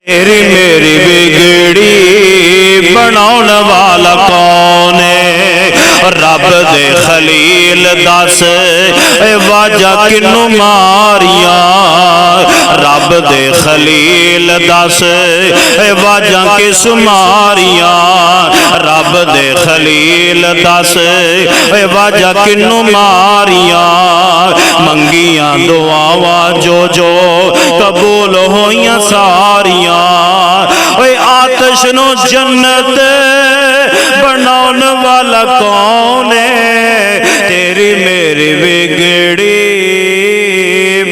میری میری بگڑی بناؤن والا کون ہے؟ رب دے خلیل دس واجہ کنوں ماریاں، رب دے خلیل دس واجہ کس ماریاں، رب دے خلیل دس واجہ کنوں ماریاں، منگیاں دعاواں جو جو قبول ہویاں ساریاں، اے آتش نو جنت بناؤن والا کون ہے؟ تیری میری بگڑی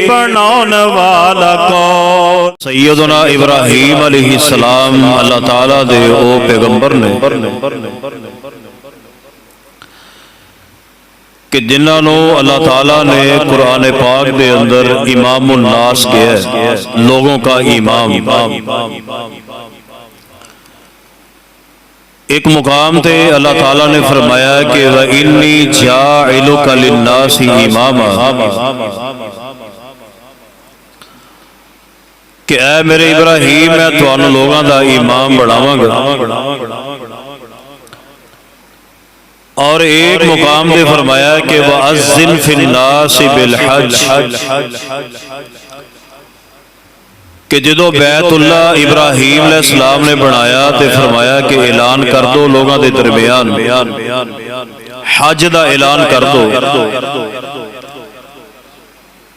بناؤن والا کون؟ سیدنا ابراہیم علیہ السلام اللہ تعالیٰ دے او پیغمبر نے کہ جنہاں نو اللہ تعالیٰ نے قرآن پاک دے اندر امام الناس کیا ہے، لوگوں کا امام۔ ایک مقام تے اللہ تعالیٰ نے فرمایا کہ وَإِنِّي جَاعِلُكَ لِلنَّاسِ إِمَامًا، کہ اے میرے ابراہیم میں تانوں لوگاں دا امام بناواں گا۔ اور ایک مقام دے فرمایا کہ وَأَذِّنْ فِي النَّاسِ بِالْحَجِّ، کہ جدو بیت اللہ ابراہیم علیہ السلام نے بنایا تے فرمایا کہ اعلان کر دو لوگاں دے درمیان حج دا اعلان کر دو۔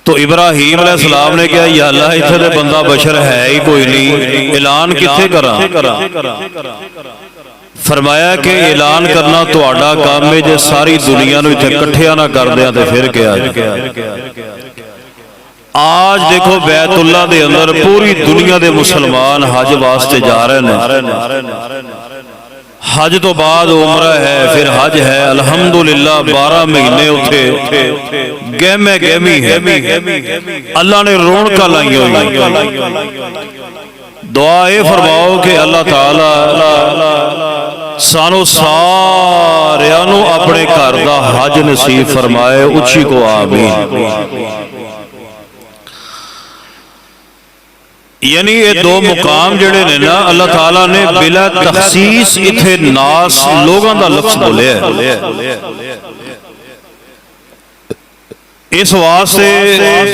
تو ابراہیم علیہ السلام نے کہا یا اللہ اتھے دے بندہ بشر ہے ہی کوئی نہیں، اعلان کتھے کرا؟ فرمایا کہ اعلان کرنا تو آڈا کام میں جے ساری دنیا نو اتھے کٹھیا نہ کر دیا تے پھر کیا؟ آج دیکھو بیت اللہ دے اندر پوری دنیا دے مسلمان حج واسطے جا رہے ہیں، حج تو بعد عمرہ ہے، پھر حج ہے، الحمدللہ 12 مہینے اتھے گہمے گہمی ہے، اللہ نے رونقاں لائی ہوئی۔ دعا اے فرماؤ کہ اللہ تعالیٰ سانو ساریانو اپنے گھر دا حج نصیب فرمائے، اچھی کو آمین۔ یعنی یہ دو مقام جڑے نے نا اللہ تعالیٰ نے بلا تخصیص اتھے ناس لوگاں دا لفظ بولے ہے۔ اس واسطے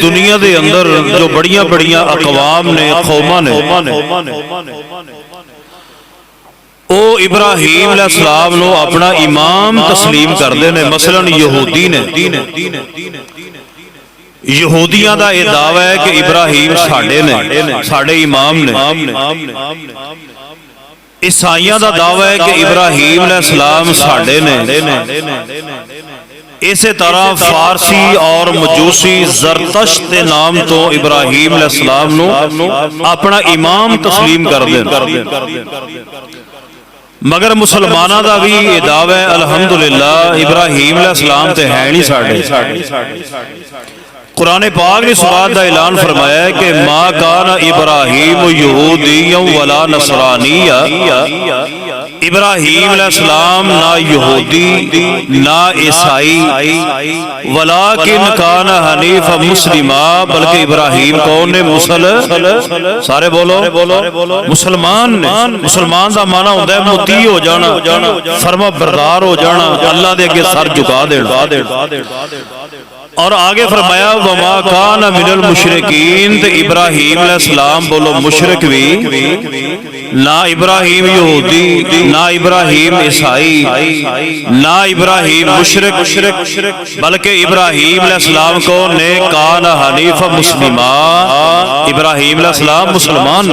دنیا دے اندر جو بڑیاں بڑیاں اقوام نے، قوماں نے، او ابراہیم علیہ السلام نو اپنا امام تسلیم کر دے نے۔ مثلا یہودی نے، یہودیاں دا یہ دعویٰ ہے کہ ابراہیم ساڑھے نے، ساڑھے امام نے۔ عیسائیاں دا دعویٰ ہے کہ ابراہیم علیہ السلام ساڑھے نے۔ اسی طرح فارسی اور مجوسی زرتشت نام تو ابراہیم علیہ السلام نو اپنا امام تسلیم کر دیں، مگر مسلمانہ دا بھی یہ دعویٰ ہے الحمدللہ ابراہیم علیہ السلام تے ہے نہیں ساڑھے۔ قرآن پاک نے اس بات دا اعلان فرمایا ہے کہ ما کان ابراہیم یہودی ولا نصرانی، ابراہیم علیہ السلام نہ یہودی نہ عیسائی، ولیکن کان حنیف مسلمہ، بلکہ ابراہیم کون نے؟ سارے بولو مسلمان نے۔ مسلمان دا معنی ہوتا ہے مطیع ہو جانا، فرما بردار ہو جانا، اللہ دے اگے سر جھکا دینا۔ اور آگے فرمایا وما کان من المشرکین، تو ابراہیم علیہ السلام بولو مشرک بھی، نہ ابراہیم یہودی نہ ابراہیم عیسائی نہ ابراہیم مشرک، بلکہ ابراہیم علیہ السلام کو نے کان حنیف مسلمہ، ابراہیم علیہ السلام مسلمان۔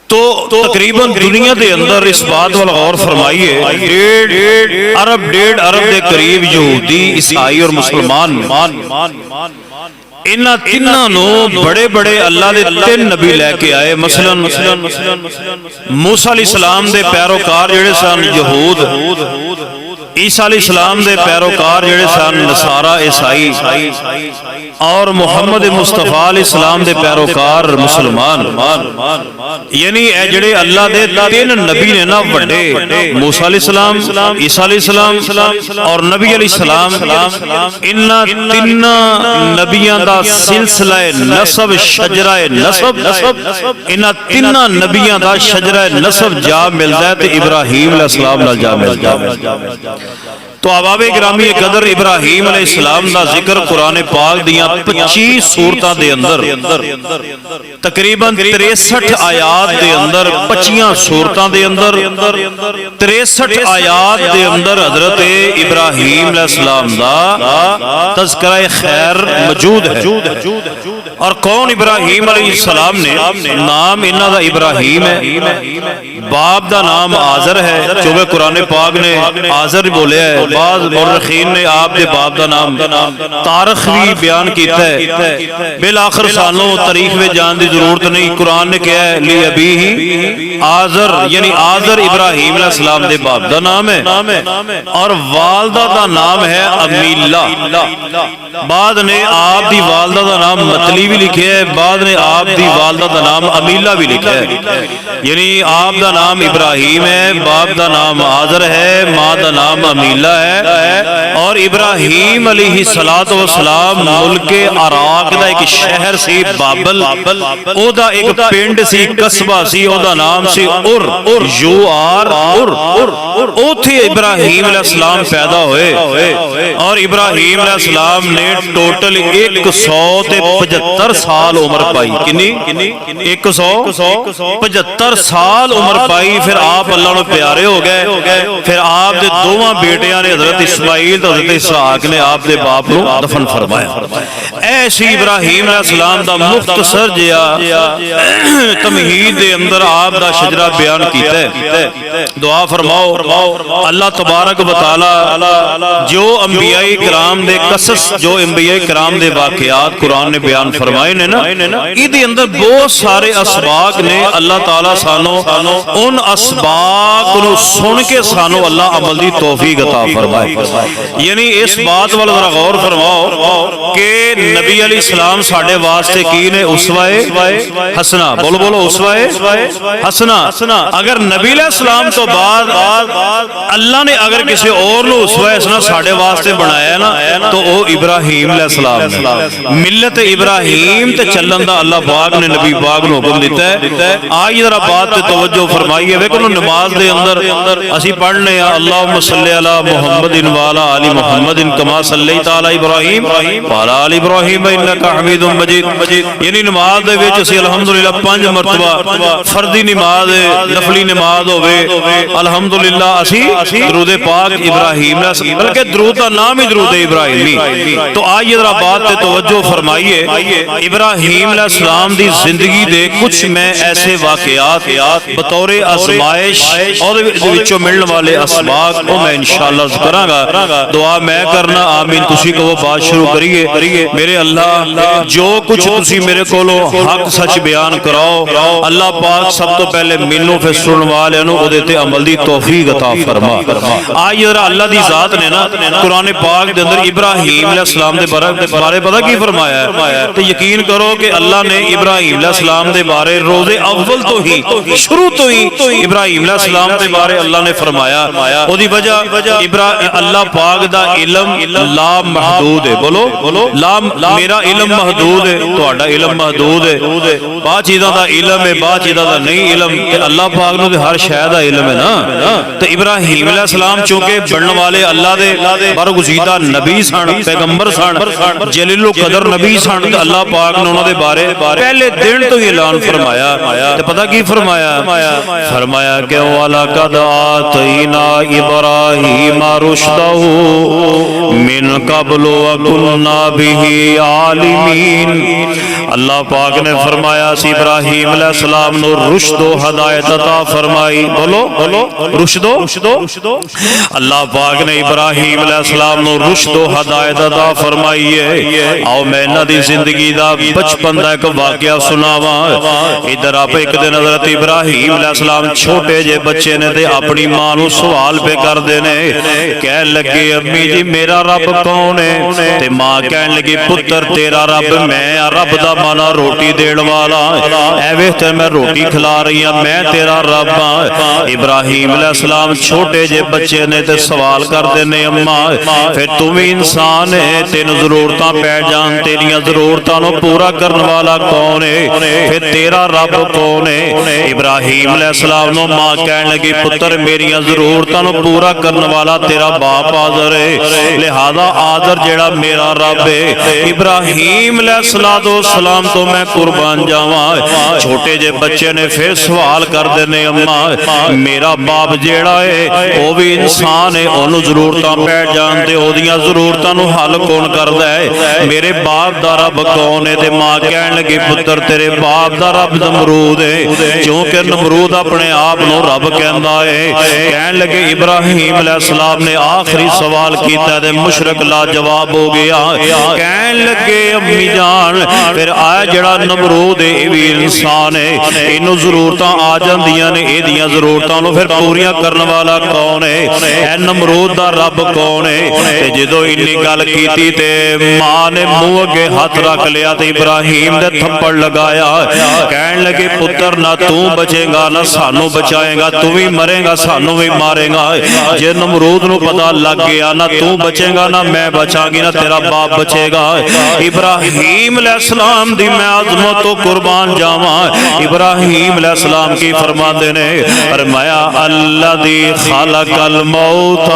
تو تقریباً دنیا دے اندر اس بات والا غور فرمائیے، 1.5 ارب دے قریب یہودی، عیسائی اور مسلمان، انہاں تیناں نو بڑے بڑے اللہ دے 3 نبی لے کے آئے۔ مثلا موسیٰ علیہ السلام دے پیروکار جڑے سن یہود، عیسیٰ علیہ السلام دے پیروکار جڑے سن نصارا عیسائی اور محمد مصطفیٰ علیہ السلام دے پیروکار مسلمان، یعنی اے جڑے اللہ دے تین نبی نے نا وڈے، موسیٰ علیہ السلام، عیسیٰ علیہ السلام اور نبی علیہ السلام، انہاں تین نبیاں دا سلسلہ نسب شجرہ نسب، انہاں تین نبیاں دا شجرہ نسب جا ملدا ہے تے ابراہیم علیہ السلام نال جا ملدا ہے۔ تو احباب گرامی قدر ابراہیم علیہ السلام دا ذکر قرآن پاک دیاں 25 سورتاں دے اندر تقریباً 63 آیات دے اندر 25 سورتاں دے اندر 63 آیات دے اندر حضرت ابراہیم علیہ السلام دا تذکرہ خیر موجود ہے۔ اور کون ابراہیم علیہ السلام نے نام انہاں دا ابراہیم ہے، باپ دا نام آزر ہے، چونکہ قرآن پاک نے آزر بولے ہے، بعض مورخین نے آپ دے باپ دا نام تاریخ بھی بیان کیتا ہے، بالآخر سانوں تاریخ میں جان دی ضرورت نہیں، قرآن نے کہا ہے لی ابیہ آزر، یعنی آزر ابراہیم علیہ السلام دے باپ دا نام ہے، اور والدہ دا نام ہے امیلہ، بعد نے آپ دی والدہ دا نام مطلی بھی لکھے ہے، بعد نے آپ دی والدہ دا نام امیلہ بھی لکھے ہے، یعنی آپ دا نام ابراہیم ہے، باپ دا نام آزر ہے، ماں دا نام امیلہ ہے، اور ابراہیم علیہ السلام ملک عراق دا ایک شہر سی بابل، او دا ایک پنڈ سی قصبہ سی، او دا نام سی او تھے ابراہیم علیہ السلام پیدا ہوئے، اور ابراہیم علیہ السلام نے ٹوٹل 175 سال عمر پائی، کنی 175 سال عمر پائی، پھر آپ اللہ نے پیارے ہو گئے، پھر آپ دے دوواں بیٹیاں نے حضرت اسماعیل تو حضرت اسحاق نے آپ دے باپ کو دفن فرمایا۔ ایسی ابراہیم علیہ السلام دا مختصر جیا تمہید دے اندر آپ دا شجرہ بیان کیتا ہے۔ دعا فرماؤ اللہ تبارک و تعالی جو انبیاء کرام دے قصص، جو انبیاء کرام دے واقعات قرآن نے بیان فرمائے نے نا، ایدے اندر بہت سارے اسباق نے، اللہ تعالیٰ سانو ان اسباق کو سن کے سانو اللہ عمل دی توفیق عطا فرمائے۔ یعنی اس بات والا ذرا غور فرماؤ کہ نبی علیہ السلام ساڑھے واسطے کی نے اسوہ حسنہ، بولو بولو اسوہ حسنہ، اگر نبی علیہ السلام تو بعد اللہ نے اگر کسی اور لو اسوہ حسنہ ساڑھے واسطے بنایا نا تو وہ ابراہیم علیہ السلام نے، ملت ابراہیم تے چلن دا اللہ پاک نے نبی پاک نے حکم دیتا ہے۔ آئی ذرا بات تے توجہ فرمائیے، ویکھو نماز دے اندر اسی پڑھنے ہیں اللہم صلی علی محمد وعلی آل محمد کما صلیت علی ابراہیم وعلی آل ابراہیم انک حمید مجید، یعنی نماز دے وچ اسی الحمدللہ 5 مرتبہ فردی نماز نفلی نماز ہوے الحمدللہ اسی درود پاک ابراہیم بلکہ درود کا نام ہی درود ابراہیمی۔ تو آئیے ذرا بات تے توجہ فرمائیے، ابراہیم علیہ السلام دی زندگی دے کچھ میں ایسے واقعات بطور آزمائش اور وچوں ملن والے اسباق کو میں انشاءاللہ ذکراں گا۔ دعا میں کرنا آمین، تسی کو بات شروع کریے۔ میرے اللہ جو کچھ تسی میرے کولو حق سچ بیان کراؤ، اللہ پاک سب تو پہلے مینوں پھر سنن والے نو او دے تے عمل دی توفیق عطا فرما۔ آئیے ذرا اللہ دی ذات نے نا قرآن پاک دے اندر ابراہیم علیہ السلام دے بارے پتہ کی فرمایا ہے؟ تو یقین کرو کہ اللہ نے ابراہیم علیہ السلام دے بارے روز اول تو ہی شروع تو ہی ابراہیم علیہ السلام دے بارے اللہ نے فرمایا، او دی وجہ اللہ پاک دا علم لا محدود ہے، بولو میرا علم محدود ہے، تہاڈا علم محدود ہے، بعض چیزاں دا علم ہے بعض چیزاں دا نہیں علم، تے اللہ پاک نو تے ہر شے دا علم ہے نا۔ تو ابراہیم علیہ السلام چونکہ بننے والے اللہ دے برگزیدہ نبی سن، پیغمبر سن، جلیل القدر نبی سن، تے اللہ پاک نے انہاں دے بارے پہلے دن تو ہی اعلان فرمایا، تے پتہ کی فرمایا کہ وَلَقَدْ آتَيْنَا إِبْرَاهِيمَ رُشْدَهُ مِنْ قَبْلُ وَكُنَّا بِهِ عَالِمِينَ۔ اللہ پاک نے فرمایا سی ابراہیم علیہ السلام نو رشد و ہدایت عطا فرمائی، بولو رشد و اللہ پاک نے ابراہیم علیہ السلام نو رشد و ہدایت عطا فرمائی ہے۔ آؤ میں انہاں دی زندگی دا بچپن دا ایک واقعہ سناواں۔ ادھر آپ ایک دن حضرت ابراہیم علیہ السلام چھوٹے جے بچے نے تے اپنی ماں نو سوال پہ کر دینے، کہن لگے امی جی میرا رب کون ہے؟ تے ماں کہن لگی پتر تیرا رب میں، رب دا مانا روٹی دین والا، اے ویکھ میں روٹی کھلا رہی ہوں، میں تیرا رب ہاں۔ ابراہیم علیہ السلام چھوٹے جے بچے نے تے سوال کر دینے اما پھر تو بھی انسان ہے، تین ضرورتاں پہ جان، تیریاں ضرورتاں نو پورا کرنے والا کون ہے؟ پھر تیرا رب کون ہے؟ ابراہیم علیہ السلام نو ماں کہن لگی پتر میریاں ضرورتاں نو پورا کرنے والا تیرا باپ آدر ہے، لہذا آدر جڑا میرا رب ہے۔ ابراہیم علیہ السلام تو میں قربان جاواں۔ چھوٹے جے بچے نے پھر سوال کر دینے اما میرا باپ جیڑا ہے وہ بھی انسان ہے، انہوں ضرورتاں پہ جانتے، او دیاں ضرورتاں نو حل کون کردا ہے؟ میرے باپ دا رب کون ہے؟ تے ماں کہن لگی پتر تیرے باپ دا رب نمرود ہے، کیونکہ نمرود اپنے آپ نو رب کہندا ہے۔ کہن لگے ابراہیم علیہ السلام نے آخری سوال کیتا تے مشرک لا جواب ہو گیا۔ کہن لگے امی جان پھر آیا جڑا نمرود ہے یہ بھی انسان ہے، انہوں ضرورتاں آ جاندیاں نے، اے دیاں ضرورتاں نو پھر پوریاں کرنے والا کون ہے؟ اے نمرود دا رب کون ہے؟ تے جدو انی گل کیتی تے ماں نے منہ اگے ہاتھ رکھ لیا تے ابراہیم دے تھپڑ لگایا، کہن لگے پتر نہ تو بچے گا نہ سانو بچائے گا، تو بھی مرے گا سانو بھی مارے گا۔ جے نمرود نو پتہ لگ گیا نہ تو بچے گا نہ میں بچاں گی نہ تیرا باپ بچے گا۔ ابراہیم علیہ السلام دی میں عظمت و قربان جاواں۔ ابراہیم علیہ السلام کی فرماندے نے فرمایا الذی خلق الموت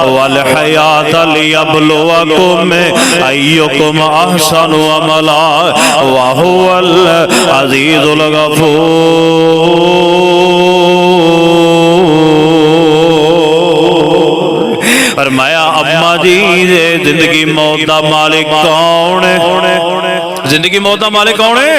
والحیات لیبلوکم ایکم احسن عملا وہو العزیز الغفور۔ فرمایا اما جی زندگی موت دا مالک کون ہے؟ زندگی موت دا مالک کون ہے؟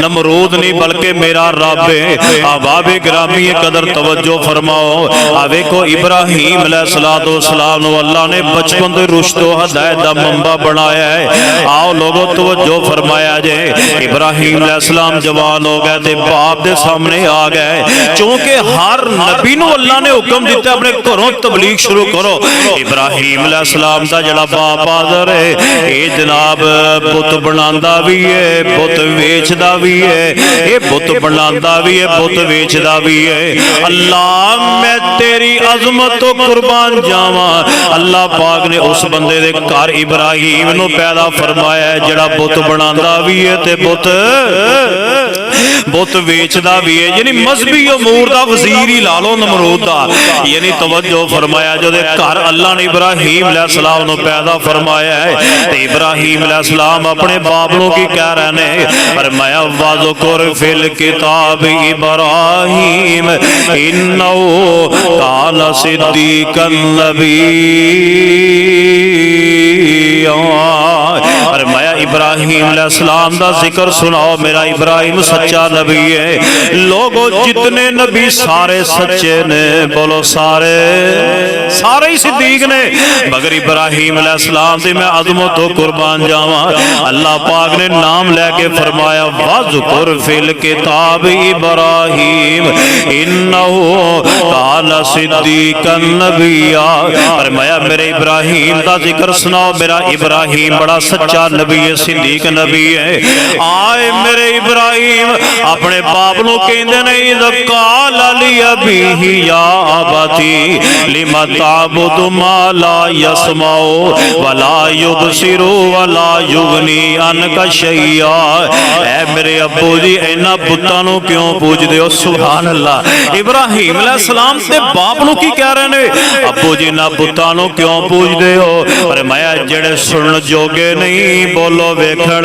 نمرود نہیں بلکہ میرا رب ہے۔ احباب گرامی قدر توجہ فرماؤ، آویکو ابراہیم علیہ السلام نو اللہ نے بچپن دے رشد و ہدایت دا منبع بنایا ہے۔ آؤ لوگو توجہ فرمایا جائے، ابراہیم علیہ السلام جوان ہو گئے تے باپ دے سامنے آ گئے، چونکہ ہر نبی نو اللہ نے حکم دیتا اپنے گھروں تبلیغ شروع کرو۔ ابراہیم علیہ السلام دا جڑا باپ آدر ہے اے جناب بت بناندا بھی ہے، بت ویچدا بھی ہے، اے بت بناندا بھی ہے، بت ویچدا بھی ہے۔ اللہ میں تیری عظمت و قربان جاواں، اللہ پاک نے اس بندے دے گھر ابراہیم نو پیدا فرمایا ہے جڑا بت بناندا بھی ہے تے بت ویچدا بھی ہے، یعنی مذہبی امور دا وزیر ہی لا لو نمرود دا۔ یعنی توجہ فرمایا جو دے گھر اللہ نے ابراہیم علیہ السلام نو پیدا فرمایا ہے تے ابراہیم علیہ السلام اپنے باپ نو کی کہہ رہے ہیں؟ فرمایا وَذْكُرْ فِي الْكِتَابِ إِبْرَاهِيمَ إِنَّهُ كَانَ صِدِّيقًا نَبِيًّا۔ فرمایا ابراہیم علیہ السلام دا ذکر سناؤ، میرا ابراہیم سچا نبی ہے۔ لوگوں جتنے نبی سارے سچے نے، بولو سارے ہی صدیق نے، مگر ابراہیم علیہ السلام دی میں عظمت و قربان جاواں۔ اللہ پاک نے نام لے کے فرمایا وَذْكُرْ فِي الْكِتَابِ إِبْرَاهِيمَ إِنَّهُ كَانَ صِدِّيقًا نَبِيًّا۔ فرمایا میرے ابراہیم دا ذکر سناؤ، میرا ابراہیم بڑا سچا نبی ہے، صدیق نبی ہے۔ آئے میرے ابراہیم اپنے باپ نو کہندے نہیں قال لِأَبِيهِ يَا أَبَتِي لِمَ تَعْبُدُ مَا لَا يَسْمَعُ وَلَا يُبْصِرُ وَلَا يُغْنِي عَنْكَ شَيْئًا۔ اے میرے ابو جی اینا بتاں نو کیوں پوج دے ہو؟ سبحان اللہ۔ ابراہیم علیہ السلام تے باپ نو کی کہہ رہے نے؟ ابو جی نا بتاں نو کیوں پوج دے ہو؟ فرمایا جڑے سنن جوگے نہیں، بولو ویکھن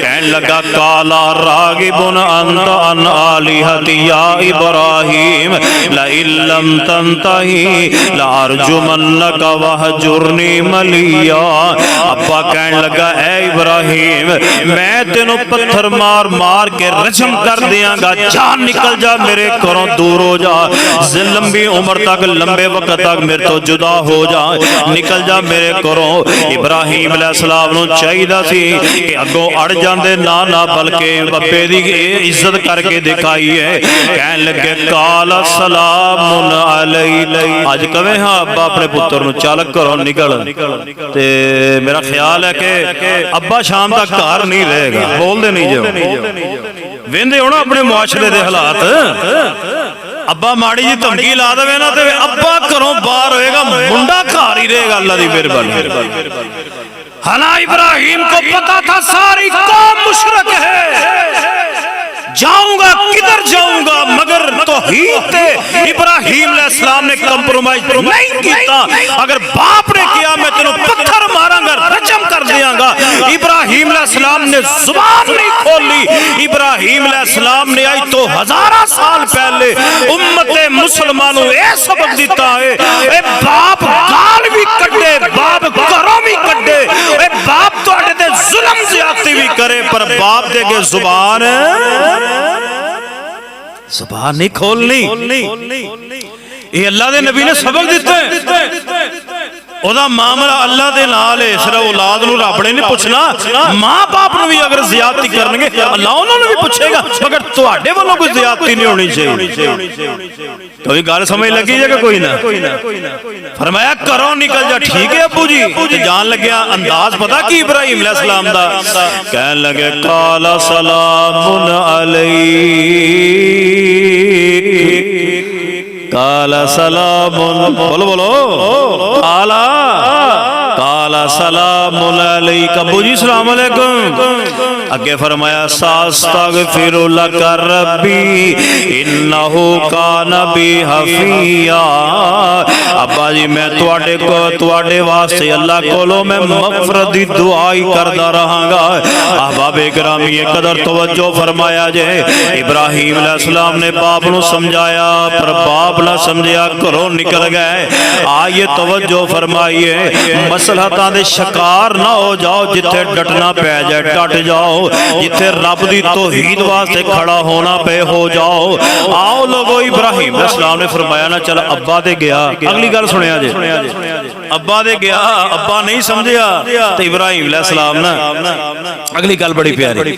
کہن لگا کالا راغبن انت عن آلہتی یا ابراہیم لئن لم تنتہی لارجمنک وہجرنی ملیا ابا کہن لگا اے ابراہیم میں تینوں پتھر مار مار کے رجم کر دیاں گا جان نکل جا میرے گھروں دور ہو جا لمبی عمر تک لمبے وقت تک میرے تو جدا ہو جا نکل جا میرے گھروں ابراہیم علیہ السلام نو چاہیدا سی کہ اگوں اڑ جاندے نہ بلکہ ابے دی عزت کر کے دکھائی ہے کہن لگے قال سلام علی اج کہے ہاں ابا اپنے پتر نو چل گھروں نکل تے میرا خیال ہے کہ ابا شام تک گھر نہیں رہے گا بول دے نہیں جو ویندے ہونا اپنے معاشرے دے حالات ابا ماڑی جی دھمکی لا دے نا تے ابا گھروں باہر ہوئے گا منڈا گھر ہی رہے گا اللہ دی مہربانی حالا ابراہیم کو پتا تھا ساری قوم مشرک ہے جاؤں گا کدھر جاؤں گا مگر توحید تے ابراہیم علیہ السلام نے کمپرومائز نہیں کیتا اگر باپ نے کیا میں تینوں پتھر ماراں گا رجم کر دیاں گا ابراہیم علیہ السلام نے زبان نہیں کھولی ابراہیم علیہ السلام نے آئی تو ہزارہ سال پہلے امت مسلمانوں اے سبق دیتا ہے اے باپ گال بھی کٹے باپ گھروں بھی کٹے اے باپ تو اڑے دے ظلم زیادتی بھی کرے پر باپ دے گے زبان نہیں کھولنی یہ اللہ دے نبی نے سبق دیتا ہے او دا معاملہ اللہ دے نال ہے صرف اولاد نو رب نے نہیں پوچھنا ماں باپ نو بھی اگر زیادتی کرنگے اللہ انہوں نے بھی پوچھے گا مگر تواڈے والوں کوئی زیادتی نہیں ہونی چاہیے کوئی گال سمجھ لگی جائے گا کوئی نہ فرمایا کرو نکل جا ٹھیک ہے ابو جی جان لگیا انداز پتا کی ابراہیم علیہ السلام دا کہن لگے قال سلام علیک قال سلام بولو قال سلام علیک ابو جی السلام علیکم اگے فرمایا ساستغفر لک ربی انہو کان بی حفیا ابا جی میں تواڈے واسطے اللہ کولو میں مغفرت دی دعائی کردہ رہاں گا احباب گرامی قدر توجہ فرمایا جے ابراہیم علیہ السلام نے باپ نو سمجھایا پر باپ نہ سمجھیا کرو نکل گئے آئیے توجہ فرمائیے مسلحتاں دے شکار نہ ہو جاؤ جتھے ڈٹنا پہ جائے ڈٹ جاؤ جتھے رب دی توحید واسطے کھڑا ہونا پہ ہو جاؤ آؤ لوگو ابراہیم علیہ السلام نے فرمایا نا چل ابا دے گیا اگلی گل سنیا جے ابا دے گیا ابا نہیں سمجھیا تو ابراہیم علیہ السلام نا اگلی گل بڑی پیاری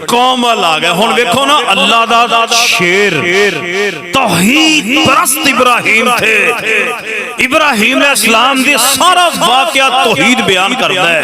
قوم والا آ گیا ہن ویکھو نا اللہ دا شیر توحید پرست ابراہیم تھے ابراہیم علیہ السلام دی سارا واقعہ توحید بیان کرتا ہے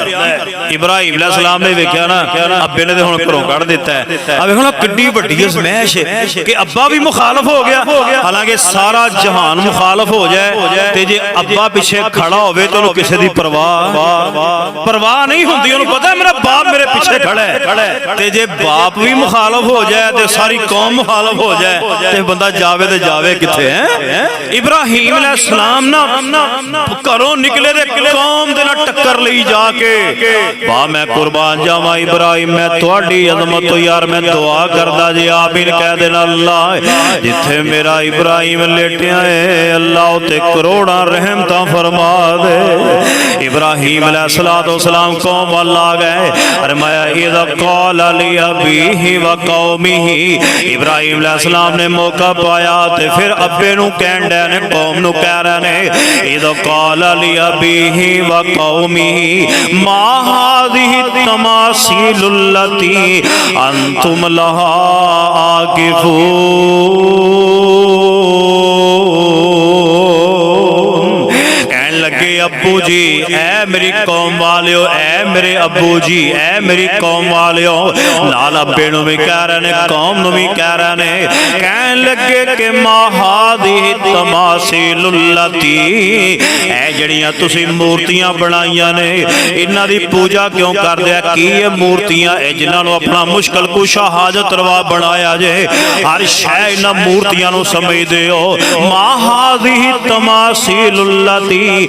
ابراہیم علیہ السلام نے ویکھیا نا ابے نے ہن گھروں کڈ دیتا ہے اب ویکھو نا کڈی وڈی ازمائش ہے کہ ابا بھی مخالف ہو گیا حالانکہ سارا جہان مخالف ہو جائے تے جے ابا پیچھے کھڑا ہوے تے انہوں کسے دی پرواہ نہیں ہوندی انہوں پتہ ہے میرا باپ میرے پیچھے کھڑا ہے تے جے باپ بھی مخالف ہو جائے تے ساری قوم مخالف ہو جائے تے بندہ جاوے تے جاوے کتھے ہیں ابراہیم علیہ السلام نا کرو نکلے دے قوم دے نا ٹکر لئی جا کے با میں قربان جاواں ابراہیم میں تواڈی عظمت تو یار میں دعا کردا جی آمین کہہ دینا اللہ جتھے میرا ابراہیم لیٹیا ہے اللہ تے کروڑاں رحمتاں فرما دے ابراہیم علیہ السلام قوم والا آ گئے فرمایا اذا قال لابیہ وقومہ ابراہیم علیہ السلام نے موقع پایا تے پھر ابے نو کہن ڈے نے قوم نو کہہ رہے نے اذا قال لابیہ وقومہ ما هذه التماثيل التي انتم لها عاکفون کہنے لگے ابو جی اے میری قوم والیو اے میرے ابو جی اے میری قوم والیو نال ابے نو بھی کہہ رہے نے قوم نو بھی کہہ رہے نے کہنے لگے کہ ما هذه التماثيل التي اے جڑیاں تسی مورتیاں بنائیاں نے انہاں دی پوجا کیوں کر دیا کی یہ مورتیاں اے جنہاں نو اپنا مشکل کشا حاجت روا بنایا جے ہر شے انہاں مورتیاں نو سمجھ دیو ما هذه التماثيل التي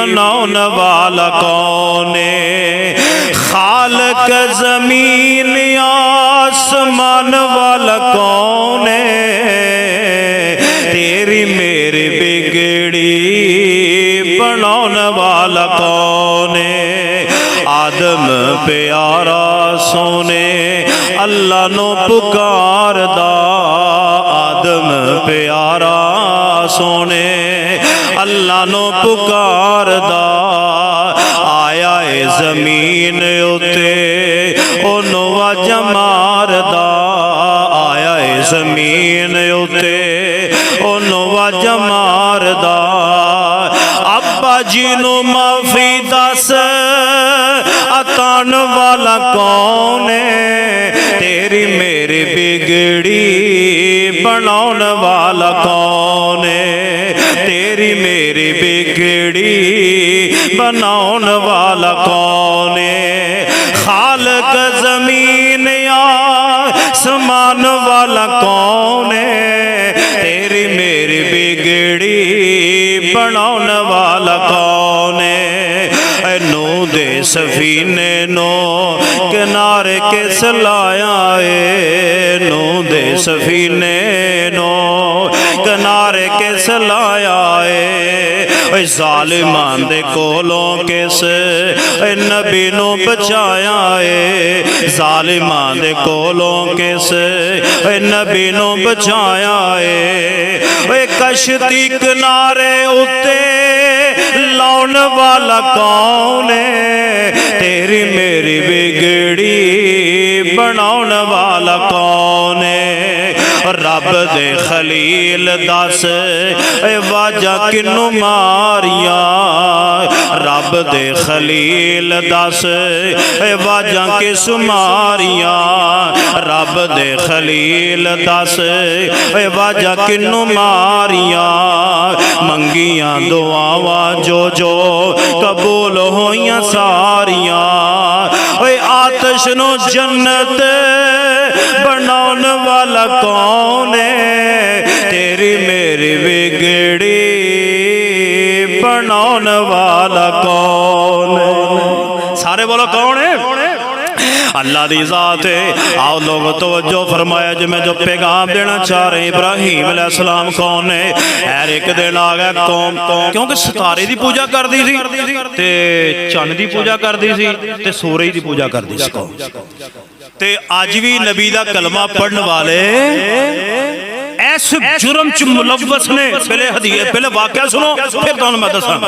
بناؤن والا کون ہے؟ خالق زمین آسمان والا کون ہے؟ تیری میری بگڑی بناؤن والا کون ہے؟ آدم پیارا سونے اللہ نو پکار دا، آدم پیارا سونے اللہ نو پکار دا، آیا اے زمین اتے انو واجہ مار دا، آیا اے زمین اتے انو واجہ مار دا، ابا جینو معافی دس اتان والا کون ہے؟ تیری میری بگڑی بناؤن والا کون ہے؟ تیری میری بگڑی بناؤن والا کون ہے؟ خالق زمین آسمان والا کون ہے؟ تیری میری بگڑی بناؤن والا کون ہے؟ نو دے سفینے نو کنارے کس لایا ہے؟ نو دے سفینے نو کنارے کس لایا ہے؟ اے ظالمان دے کولوں کس نبی نو بچایا ہے؟ ظالمان دے کولوں کس نبی نو بچایا ہے؟ اے کشتی کنارے اتے لاؤن والا کون ہے؟ تیری میری بگڑی بناؤن والا کون ہے؟ رب دے خلیل دس اے واجہ کنو ماریا، رب دے خلیل دس اے واجہ کس ماریا، رب دے خلیل دس اے واجہ کنو ماریا، منگیاں دعاواں جو جو قبول ہویاں ساریاں، اے آتش نو جنت بناؤن والا کون ہے؟ تیری میری بگڑی بناؤن والا کون ہے؟ سارے بولو کون ہے؟ اللہ دی ذات ہے۔ آؤ لوگ توجہ فرمایا جو میں جو پیغام دینا چاہ رہے ہیں، ابراہیم علیہ السلام کون ہے؟ ہر ایک دن آگیا قوم کیونکہ ستارے دی پوجا کر دی سی تے چاند دی پوجا کر دی سی تے سورج دی پوجا کر دی سی قوم، تے آج بھی نبی دا کلمہ پڑھن والے ایس جرم چ ملوث نے۔ پہلے واقعہ سنو پھر تو میں دساں۔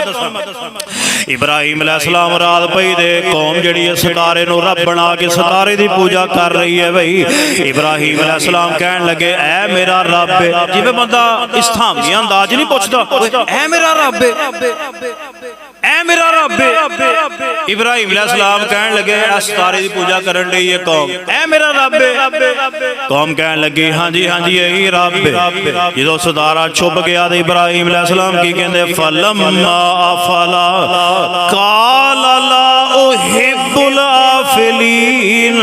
ابراہیم علیہ السلام رات پئی دے قوم جڑی ہے ستارے نو رب بنا کے ستارے دی پوجا کر رہی ہے بھئی۔ ابراہیم علیہ السلام کہن لگے اے میرا رب، جی میں بندہ استھامی انداز نہیں پوچھتا، اے میرا رب، اے میرا رب۔ ابراہیم علیہ السلام کہن لگے ستارے دی پوجا کرن رہی ہے قوم، اے میرا رب۔ قوم کہن لگی ہاں جی یہی رب۔ جدو ستارہ چھپ گیا تو ابراہیم علیہ السلام کی کہندے فلما افلا قال لا احب الافلین،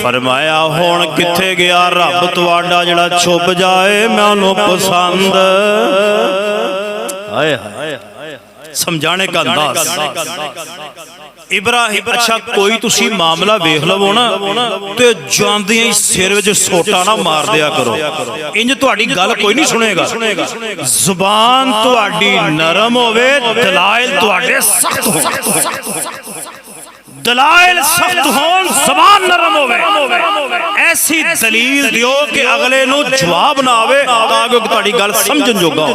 فرمایا ہون کتھے گیا رب تواڈا جڑا چھپ جائے میں انہوں پسند۔ سمجھانے کا انداز ابراہیم اچھا کوئی تسی معاملہ ویکھ لو نا تے جاندیاں ہی سر وچ سوٹا نہ مار دیا کرو، انج تہاڈی گل کوئی نہیں سنے گا۔ زبان تہاڈی نرم ہوے، دلائل تہاڈے سخت ہون، دلائل سخت ہون، زبان نرم ہوے، ایسی دلیل دیو کہ اگلے نو جواب نہ آوے تاکہ تہاڈی گل سمجھن جوگا ہو۔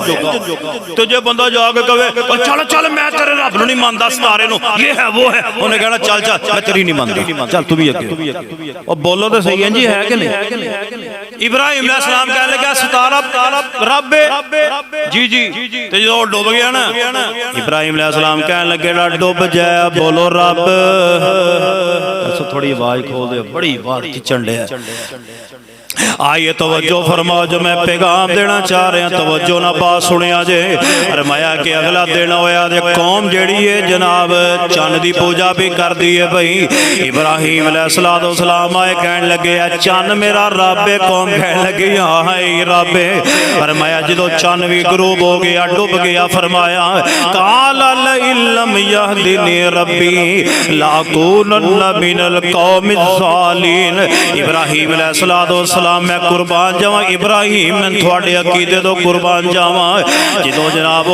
تو جے بندہ جا کے کہے چل چل میں تیرے رب نو نہیں ماندا ستارے نو، یہ ہے وہ ہے، انہیں کہنا چل چل میں تیری نہیں ماندا، چل تو بھی اگے۔ اور بولو تو صحیح ہے جی، ہے کہ نہیں؟ ابراہیم علیہ السلام کہنے لگا ستارہ رب جی تے جو ڈوب گیا نا، ابراہیم علیہ السلام کہنے لگے ڈوب جائے بولو رب۔ تھوڑی آواز کھول دے، بڑی آواز کھچن دے۔ آئیے توجہ فرماؤ جو میں پیغام دینا چاہ رہے ہیں توجہ نہ بات سنیا جے فرمایا کہ اگلا دن ہویا دے قوم جیڑی ہے جناب چاند دی پوجا بھی کر دی ہے بھئی ابراہیم علیہ السلام آئے کہنے لگے چاند میرا رب ہے قوم کہنے لگے ہاں رب ہے فرمایا جدو چاند بھی غروب ہو گیا ڈوب گیا فرمایا قال لئن یهدنی ربی لاکونن من القوم الضالین ابراہیم علیہ السلام میں قربان جاواں ابراہیم میں تھوڑے عقیدے تو قربان جاواں جدو جناب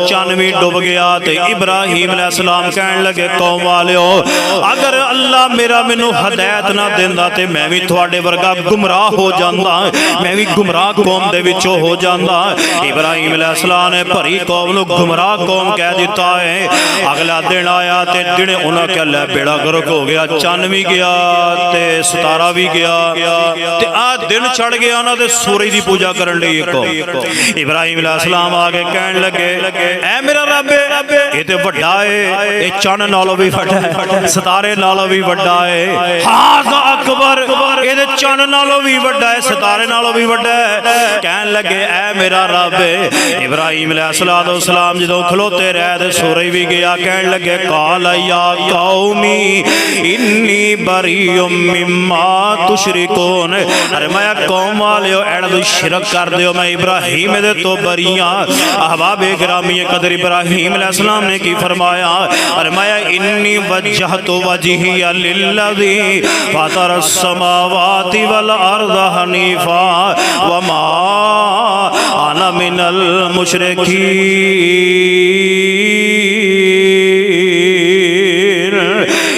چاند بھی ڈوب گیا تے ابراہیم علیہ السلام کہنے لگے قوم والیو اگر اللہ میرا مینوں ہدایت نہ دیندا تے میں بھی تھوڑے ورگا گمراہ ہو جاندا میں بھی گمراہ قوم دے وچوں ہو جاندا ابراہیم علیہ السلام نے بھری قوم نو گمراہ قوم کہہ دیتا ہے اگلا دن آیا تے دن انہاں کہ اللہ بیڑا گرک ہو گیا چاند بھی گیا تے ستارہ بھی گیا تے آ دن چڑھ گیا نا تے سورج دی پوجا کرن لئی کو ابراہیم علیہ السلام آگے کہنے لگے اے میرا رب یہ تے وڈا ہے یہ چاند نالوں بھی وڈا ہے ستارے نالوں بھی وڈا ہے ھذا اکبر یہ تے چاند نالوں بھی وڈا ہے ستارے نالوں بھی وڈا ہے کہنے لگے اے میرا رب ابراہیم علیہ السلام جدوں کھلوتے رہے تے سورج بھی گیا کہنے لگے قال یا قومی انی بریء مما تشرکون فرمایا قوم والیو ایڑا تو شرک کر دیو میں ابراہیم دے تو بریاں احباب گرامی قدر ابراہیم علیہ السلام نے کی فرمایا فرمایا انی وجہت وجہی للذی فاطر السماوات والارض حنیفا وما انا من المشرکین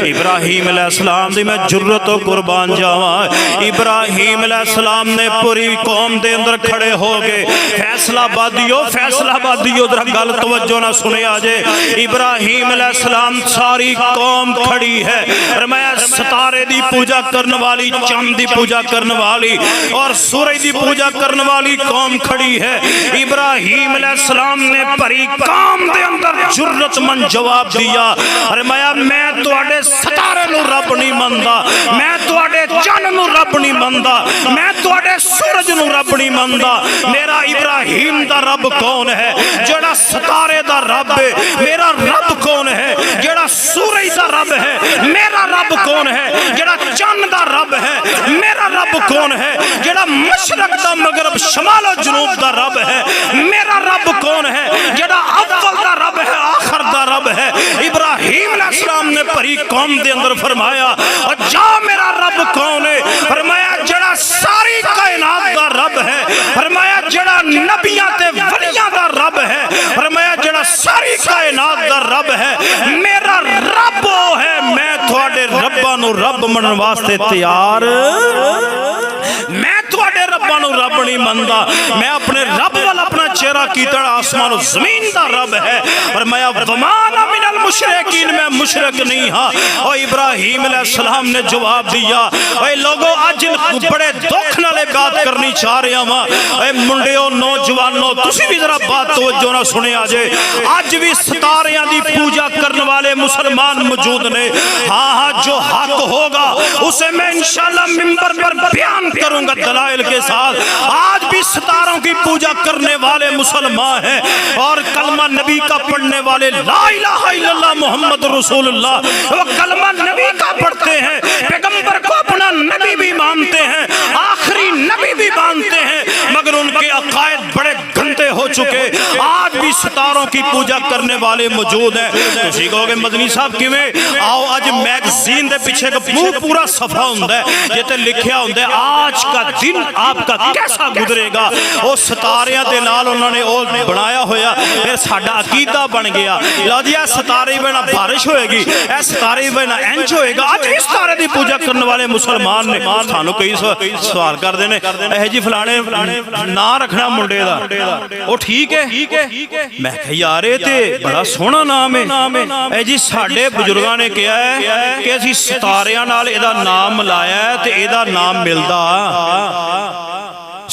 ابراہیم علیہ السلام دی میں جرت و قربان جاواں ابراہیم علیہ السلام نے پوری قوم دے اندر کھڑے ہو گئے فیصلہ بادیو ذرا گل توجہ نہ سنے آجے ابراہیم علیہ السلام ساری قوم کھڑی ہے فرمایا ستارے دی پوجا کرنے والی چاند دی پوجا کرنے والی اور سورج دی پوجا کرنے والی قوم کھڑی ہے ابراہیم علیہ السلام نے پری قوم دے اندر جرت من جواب دیا فرمایا میں تواڈے ستارے نو رب نہیں مندا میں تواڈے چاند نو رب نہیں مندا میں تواڈے سورج نو رب نہیں مندا میرا ابراہیم دا رب کون ہے جڑا ستارے دا رب ہے میرا رب کون ہے جڑا سورج دا رب ہے میرا رب کون ہے جڑا چاند دا رب ہے میرا رب کون ہے جڑا مشرق دا مغرب شمال و جنوب دا رب ہے میرا رب کون ہے جڑا اول دا رب ہے آخر دا رب ہے ابراہیم علیہ السلام نے پری قوم دے اندر فرمایا اور جا میرا رب کون ہے فرمایا جڑا ساری کائنات دا رب ہے فرمایا جڑا نبیاں تے ولیاں دا رب ہے فرمایا جڑا ساری کائنات دا رب ہے میرا رب وہ ہے میں تھوڑے رباں نو رب منن واسطے تیار میں تھوڑے رباں نو رب نہیں مندا میں اپنے رب وال اپنا چہرہ کیتا آسمان و زمین دا رب ہے فرمایا ومانا من المشرکین میں مشرک نہیں ہاں اور ابراہیم علیہ السلام نے جواب دیا اے لوگوں آج بڑے دکھ نالے بات کرنی چاہ رہے ہیں اے منڈیوں نوجوانوں تسی بھی ذرا بات توجہ نہ سنے آجے آج بھی ستاریاں دی پوجا کرنے والے مسلمان موجود نے ہاں جو حق ہوگا اسے میں انشاءاللہ منبر پر بیان کروں گا دلائل کے ساتھ آج بھی ستاروں کی پوجا کرنے والے مسلمان ہیں اور کلمہ نبی کا پڑھنے والے لا الہ الا اللہ محمد رسول اللہ وہ کلمہ نبی کا پڑھتے ہیں پیغمبر کو اپنا نبی بھی مانتے ہیں آخری نبی بھی مانتے ہیں مگر ان کے عقائد بڑے گندے ہو چکے آج بھی ستاروں کی پوجا کرنے والے موجود ہیں کسی کہو گے مدنی صاحب کیویں آؤ آج میگزین دے پیچھے کا پورا صفحہ ہوندہ ہے یہ تے لکھیا ہوندہ ہے آج کا دن آپ کا کیسا گزرے گا وہ ستاریاں دے نال انہوں نے بنایا ہویا پھر ساڈا عقیدہ بن گیا لو جی اے ستارے بنا بارش ہوئے گی اے ستارے بنا انج ہوئے گا آج اس ستارے دی پوجا کرنے والے مسلمان نے سانو کئی سوال کر دینے اے جی فلانے نا رکھنا منڈے دا وہ ٹھیک ہے میں کہ یارے تے بڑا سونا نام ہے اے جی ساڈے بزرگاں نے کیا ہے کہ اسی ستاریاں نال ادا نام لایا ہے تے ادا نام ملدا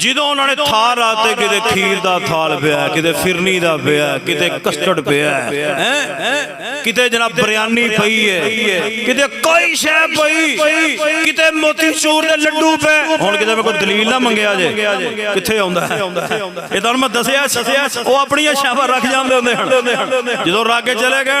ਜਦੋਂ ਉਹਨਾਂ ਨੇ ਥਾਲ ਰਾਤੇ ਕਿਤੇ ਖੀਰ ਦਾ ਥਾਲ ਪਿਆ, ਕਿਤੇ ਫਿਰਨੀ ਦਾ ਪਿਆ, ਕਿਤੇ ਕਸਟਰਡ ਪਿਆ ਹੈ, ਕਿਤੇ ਜਨਾਬ ਬਿਰਿਆਨੀ ਪਈ ਹੈ, ਕਿਤੇ ਕੋਈ ਸ਼ੈ ਪਈ, ਕਿਤੇ ਮੋਤੀ ਚੂਰ ਦੇ ਲੱਡੂ ਪਏ। ਹੁਣ ਕਿਤੇ ਮੈਂ ਕੋਈ ਦਲੀਲ ਨਾ ਮੰਗਿਆ ਜੇ ਕਿੱਥੇ ਆਉਂਦਾ ਹੈ। ਇਹ ਤਾਂ ਮੈਂ ਦੱਸਿਆ ਉਹ ਆਪਣੀਆਂ ਸ਼ਾਵਾਂ ਰੱਖ ਜਾਂਦੇ ਹੁੰਦੇ ਹਨ। ਜਦੋਂ ਰਾਗੇ ਚਲੇ ਗਏ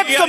1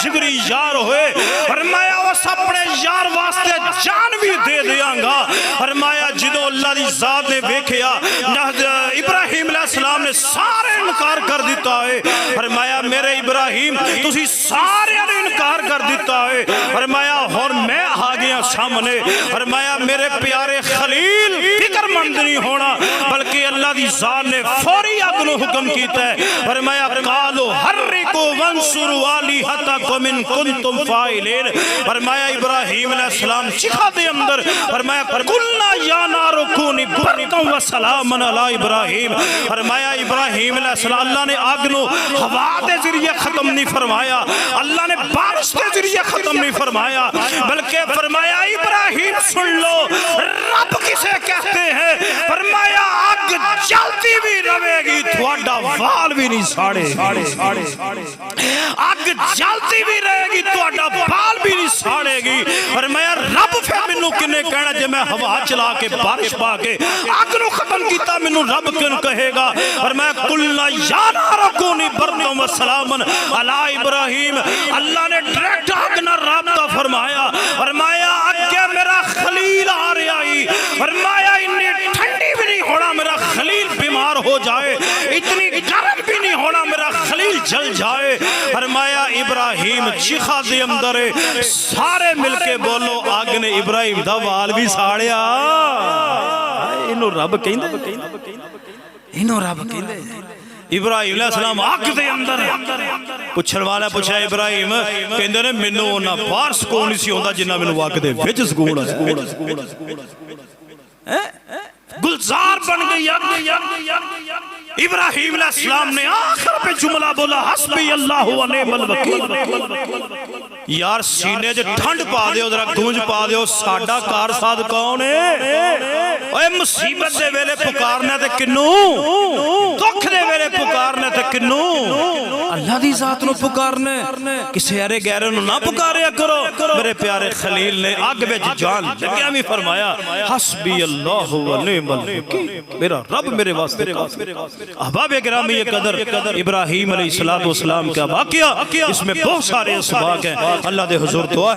جگری یار ہوئے، فرمایا اس اپنے یار واسطے جان بھی دے دیاں گا۔ فرمایا جدو اللہ دی ذات نے ویکھیا ابراہیم علیہ السلام نے سارے انکار کر دیتا ہے، فرمایا میرے ابراہیم تسی سارے نے انکار کر دیتا ہے، فرمایا اور میں آ گیا سامنے، فرمایا میرے پیارے خلیل فکر مند نہیں ہونا، بلکہ اللہ دی ذات نے فوری اگنو حکم کیتا ہے، فرمایا قالو حرکو وانصروا آلہتکم ان کنتم فاعلین۔ فرمایا ابراہیم علیہ السلام چکھا دے اندر، فرمایا قلنا یا نار کونی بردا وسلاما علی ابراہیم۔ فرمایا ابراہیم علیہ السلام اللہ نے آگنو ہوا دے ذریعے ختم نہیں فرمایا، اللہ نے بارش کے ذریعے ختم نہیں فرمایا، بلکہ فرمایا ابراہیم سن لو رب کسے کہتے ہیں، فرمایا آگ جلتی بھی رہے گی تھوڑا وال بھی نہیں ساڑے گی، آگ جلتی بھی رہے گی تھوڑا بال بھی نہیں ساڑے گی۔ فرمایا رب پھر منو کنے کہنا جے میں ہوا چلا کے بارش پا کے آگ نو ختم کیتا منو رب کن کہے گا۔ فرمایا قلنا یا نار کونی بردا وسلاما علی ابراہیم، اللہ نے ڈائریکٹ آگ نہ رابطہ فرمایا، فرمایا اگے میرا خلیل آ رہا ہی، فرمایا اتنی ٹھنڈی بھی نہیں ہونا میرا خلیل بیمار ہو جائے، اتنی گرم بھی نہیں ہونا میرا خلیل جل جائے۔ فرمایا ابراہیم چیخا دے اندر سارے مل کے بولو آگ نے ابراہیم دا وال بھی ساڑیا۔ انہوں رب کہیں دے، انہوں رب کہیں دے۔ ابراہیم علیہ السلام آگ دے اندر پچھڑ والا پچھا ابراہیم کہندے نے منو نہ باہر سکون نہیں سی ہوندا جنہ منو آگ دے وچ سکون ہے۔ گلزار بن گئی ابراہیم علیہ السلام نے آخر پہ جملہ بولا حسبی اللہ و نعم الوکیل۔ یار سینے جو ٹھنڈ پا دے ادھر گونج پا دے ساڈا کارساز کون ہے؟ اوے مصیبت دے ویلے پکارنے تے کنو، دکھ دے ویلے پکارنے تے کنو، اللہ دی ذات نو پکارنے، کسے ارے غیر نو نہ پکاریا کرو۔ میرے پیارے خلیل نے آگ وچ جان لگیا بھی فرمایا حسبی اللہ و نعم الوکیل، میرا رب میرے واسطے کافی۔ احباب گرامی یہ قدر ابراہیم علیہ السلام کا واقعہ، اس میں بہت سارے اسباق ہیں۔ اللہ دے حضور دعا